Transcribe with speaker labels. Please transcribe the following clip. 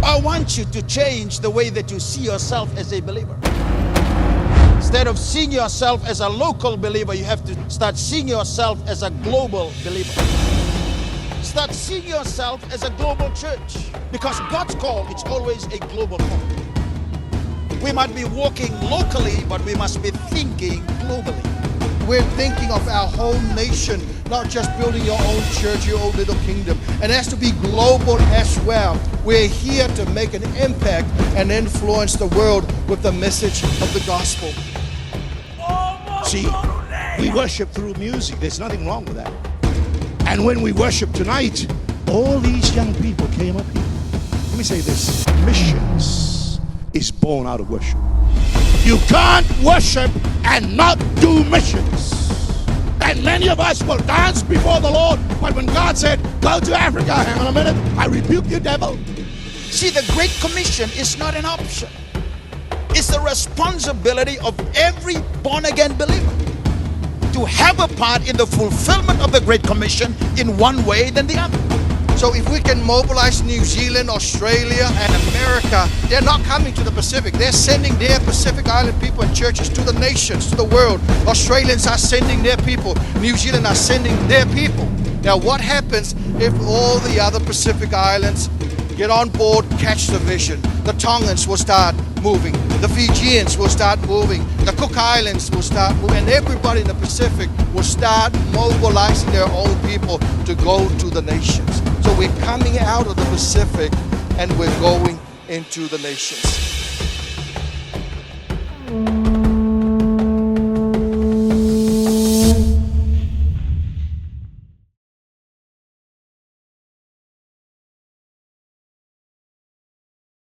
Speaker 1: I want you to change the way that you see yourself as a believer. Instead of seeing yourself as a local believer, you have to start seeing yourself as a global believer. Start seeing yourself as a global church, because God's call, it's always a global call. We might be walking locally, but we must be thinking globally.
Speaker 2: We're thinking of our whole nation, not just building your own church, your own little kingdom. And it has to be global as well. We're here to make an impact and influence the world with the message of the gospel.
Speaker 3: See, we worship through music. There's nothing wrong with that. And when we worship tonight, all these young people came up here. Let me say this. Missions is born out of worship. You can't worship and not do missions. And many of us will dance before the Lord, but when God said, go to Africa, hang on a minute, I rebuke you, devil.
Speaker 1: See, the Great Commission is not an option. It's the responsibility of every born-again believer to have a part in the fulfillment of the Great Commission in one way than the other.
Speaker 2: So if we can mobilize New Zealand, Australia, and America, they're not coming to the Pacific. They're sending their Pacific Island people and churches to the nations, to the world. Australians are sending their people. New Zealand are sending their people. Now, what happens if all the other Pacific Islands get on board, catch the vision? The Tongans will start moving. The Fijians will start moving. The Cook Islands will start moving. And everybody in the Pacific will start mobilizing their own people to go to the nations. So we're coming out of the Pacific and we're going into the nations.